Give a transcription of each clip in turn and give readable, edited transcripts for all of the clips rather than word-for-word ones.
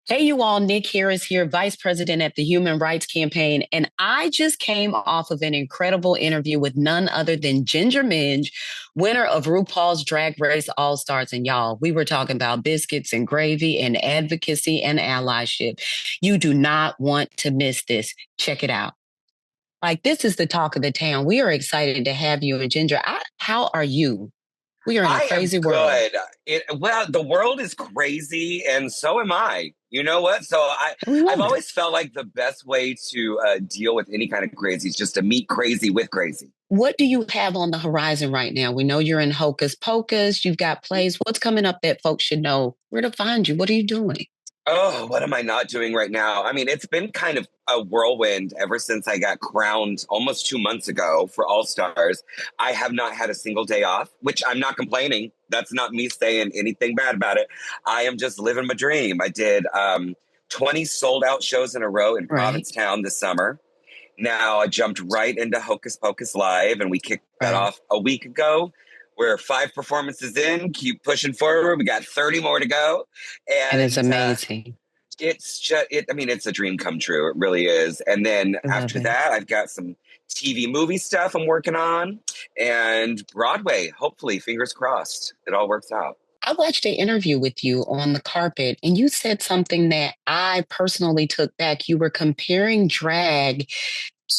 Hey, you all, Nick Harris here, Vice President at the Human Rights Campaign. And I just came off of an incredible interview with none other than Ginger Minj, winner of RuPaul's Drag Race All Stars. And y'all, we were talking about biscuits and gravy and advocacy and allyship. You do not want to miss this. Check it out. Like, this is the talk of the town. We are excited to have you. And Ginger, how are you? We are in a I am crazy world. good. Well, the world is crazy, and so am I. You know what? We I've love it. always felt like the best way to deal with any kind of crazy is just to meet crazy with crazy. What do you have on the horizon right now? We know you're in Hocus Pocus. You've got plays. What's coming up that folks should know where to find you? What are you doing? Oh, what am I not doing right now? I mean, it's been kind of a whirlwind ever since I got crowned almost 2 months ago for All Stars. I have not had a single day off, which I'm not complaining. That's not me saying anything bad about it. I am just living my dream. I did 20 sold out shows in a row in Right, Provincetown this summer. Now I jumped right into Hocus Pocus Live, and we kicked that right. off a week ago. We're 5 performances in, keep pushing forward. We got 30 more to go. And it's And amazing. it's just, I mean, it's a dream come true. It really is. And then I love after it. that, I've got some TV movie stuff I'm working on and Broadway. Hopefully, fingers crossed, it all works out. I watched an interview with you on the carpet, and you said something that I personally took back. You were comparing drag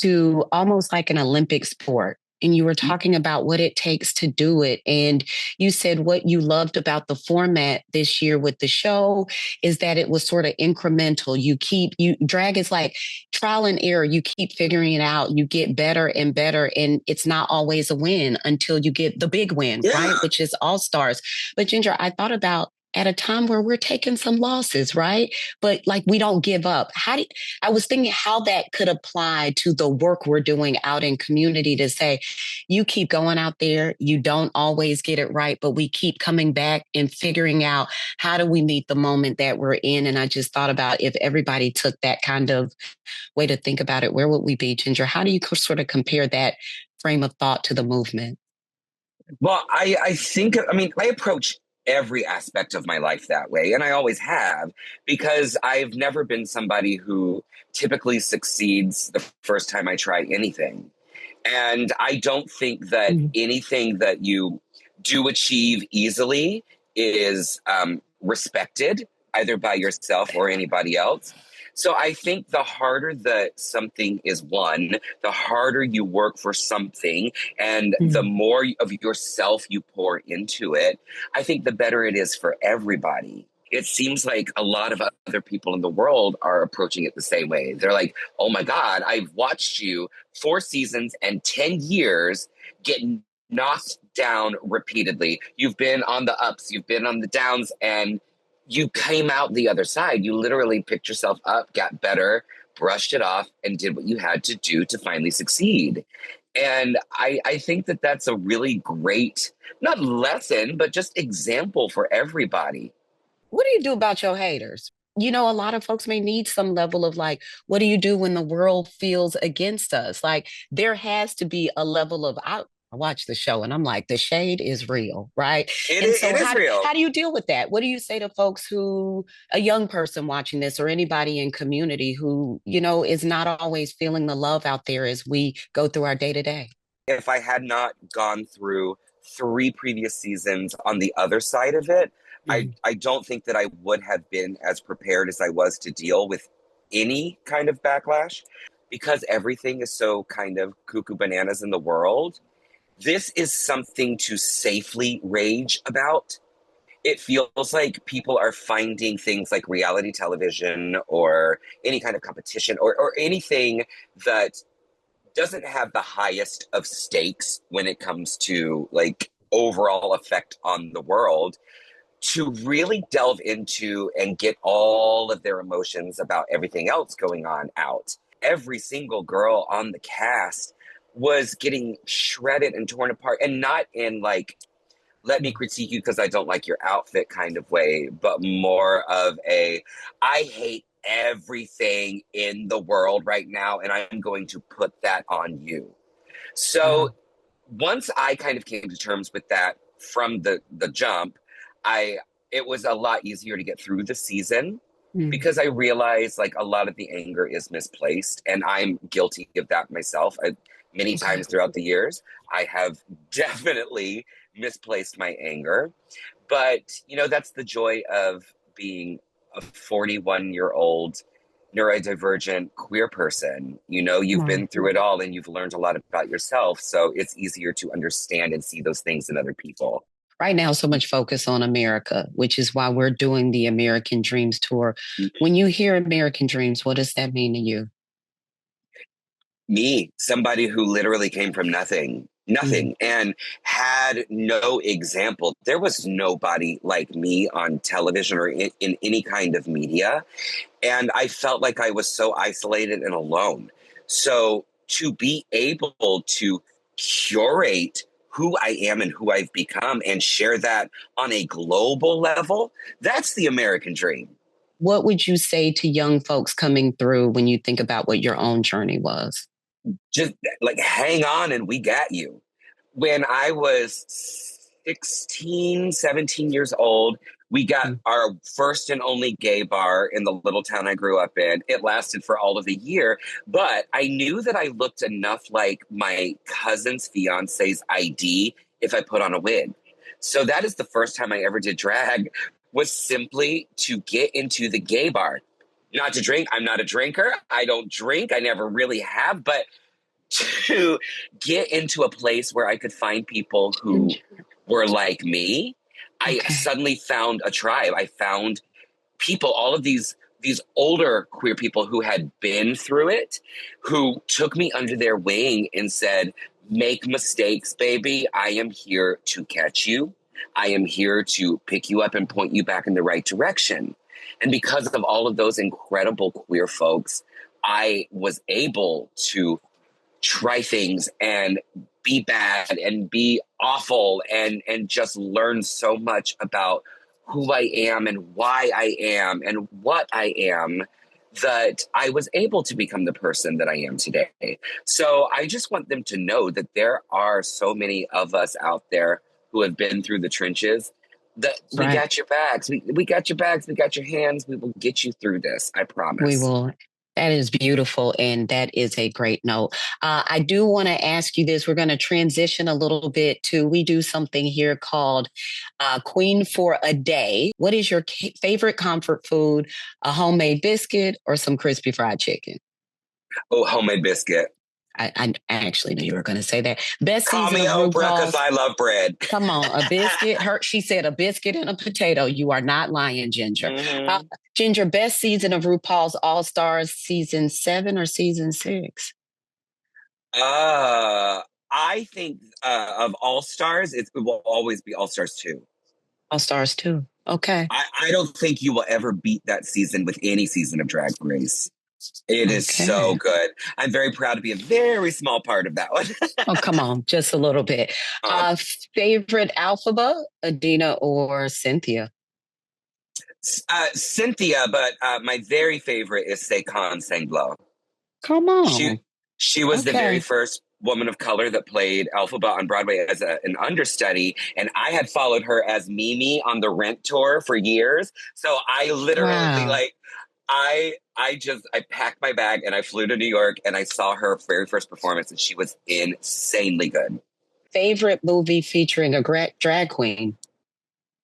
to almost like an Olympic sport. And you were talking about what it takes to do it. And you said what you loved about the format this year with the show is that it was sort of incremental. You drag is like trial and error. You keep figuring it out. You get better and better. And it's not always a win until you get the big win, Yeah. right? Which is All Stars. But Ginger, I thought about at a time where we're taking some losses, right? But like we don't give up. I was thinking how that could apply to the work we're doing out in community to say, you keep going out there, you don't always get it right, but we keep coming back and figuring out how do we meet the moment that we're in. And I just thought about if everybody took that kind of way to think about it, where would we be, Ginger? How do you sort of compare that frame of thought to the movement? Well, I think, I mean, I approach every aspect of my life that way, and I always have, because I've never been somebody who typically succeeds the first time I try anything. And I don't think that Mhm. anything that you do achieve easily is respected either by yourself or anybody else. So I think the harder that something is won, the harder you work for something, and the Mhm. more of yourself you pour into it, I think the better it is for everybody. It seems like a lot of other people in the world are approaching it the same way. They're like, oh my God, I've watched you 4 seasons and 10 years get knocked down repeatedly. You've been on the ups, you've been on the downs, and you came out the other side. You literally picked yourself up, got better, brushed it off, and did what you had to do to finally succeed. And I think that that's a really great, not lesson, but just example for everybody. What do you do about your haters? You know, a lot of folks may need some level of like, what do you do when the world feels against us? Like, there has to be a level of, I watch the show and I'm like, the shade is real, right? And It so, is how real. do you deal with that? What do you say to folks who, a young person watching this or anybody in community who, is not always feeling the love out there as we go through our day to day? If I had not gone through 3 previous seasons on the other side of it, I don't think that I would have been as prepared as I was to deal with any kind of backlash because everything is so kind of cuckoo bananas in the world. This is something to safely rage about. It feels like people are finding things like reality television or any kind of competition or anything that doesn't have the highest of stakes when it comes to like overall effect on the world to really delve into and get all of their emotions about everything else going on out. Every single girl on the cast was getting shredded and torn apart, and not in like let me critique you because I don't like your outfit kind of way, but more of a I hate everything in the world right now, and I'm going to put that on you. So Wow. once I kind of came to terms with that from the jump, I it was a lot easier to get through the season. Mm. because I realize like a lot of the anger is misplaced, and I'm guilty of that myself. Many Okay. times throughout the years, I have definitely misplaced my anger. But, that's the joy of being a 41-year-old neurodivergent queer person. Come You've on. been through it all and you've learned a lot about yourself. So it's easier to understand and see those things in other people. Right now, so much focus on America, which is why we're doing the American Dreams tour. When you hear American Dreams, what does that mean to you? Me, somebody who literally came from nothing, Mm. nothing, and had no example. There was nobody like me on television or in any kind of media. And I felt like I was so isolated and alone. So to be able to curate who I am and who I've become and share that on a global level, that's the American dream. What would you say to young folks coming through when you think about what your own journey was? Just like hang on and we got you. When I was 16, 17 years old, we got Mm. our first and only gay bar in the little town I grew up in. It lasted for all of the year, but I knew that I looked enough like my cousin's fiance's ID if I put on a wig. So that is the first time I ever did drag, was simply to get into the gay bar. Not to drink. I'm not a drinker. I don't drink. I never really have, but to get into a place where I could find people who were like me, I Okay. suddenly found a tribe. I found people, all of these older queer people who had been through it, who took me under their wing and said, "Make mistakes, baby. I am here to catch you. I am here to pick you up and point you back in the right direction." And because of all of those incredible queer folks, I was able to try things and be bad and be awful and just learn so much about who I am and why I am and what I am, that I was able to become the person that I am today. So I just want them to know that there are so many of us out there who have been through the trenches, that we Right. got your backs. We got your backs. We got your hands. We will get you through this. I We promise. will. That is beautiful. And that is a great note. I do want to ask you this. We're going to transition a little bit to, we do something here called Queen for a Day. What is your favorite comfort food? A homemade biscuit or some crispy fried chicken? Oh, homemade biscuit. I actually knew you were going to say that. Best Call season me of Oprah because RuPaul's. I love bread. Come on, a biscuit. She said a biscuit and a potato. You are not lying, Ginger. Uh, Hmm. Ginger, best season of RuPaul's All Stars, season 7 or season I think of All Stars, it will always be All Stars 2. All Stars 2. Okay. I don't think you will ever beat that season with any season of Drag Race. It is so Okay. good. I'm very proud to be a very small part of that one. Oh, come on, just a little bit. um, Favorite Alphaba, Adina or Cynthia? Cynthia, but my very favorite is Sekan Sanglo. Come She on. she was the very Okay. first woman of color that played Elphaba on Broadway as an understudy, and I had followed her as Mimi on the Rent tour for years. So I literally Wow. like I packed my bag and I flew to New York and I saw her very first performance, and she was insanely good. Favorite movie featuring a drag queen?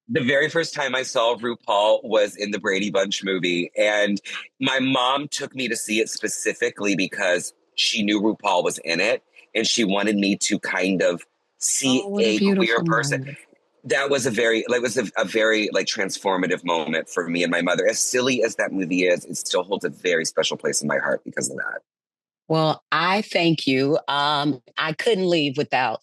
The very first time I saw RuPaul was in the Brady Bunch movie. And my mom took me to see it specifically because she knew RuPaul was in it. And she wanted me to kind of see Oh, what a a queer beautiful person. moment. That was a very like transformative moment for me and my mother. As silly as that movie is, it still holds a very special place in my heart because of that. Well, I thank you. I couldn't leave without,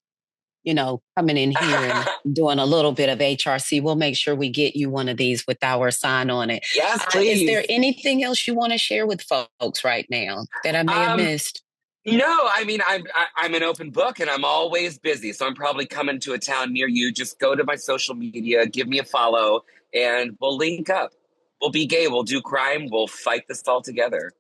coming in here and doing a little bit of HRC. We'll make sure we get you one of these with our sign on it. Yes, Is there please. anything else you want to share with folks right now that I may have Um, missed? No, I mean I'm an open book and I'm always busy, so I'm probably coming to a town near you. Just go to my social media, give me a follow, and we'll link up. We'll be gay. We'll do crime. We'll fight this all together.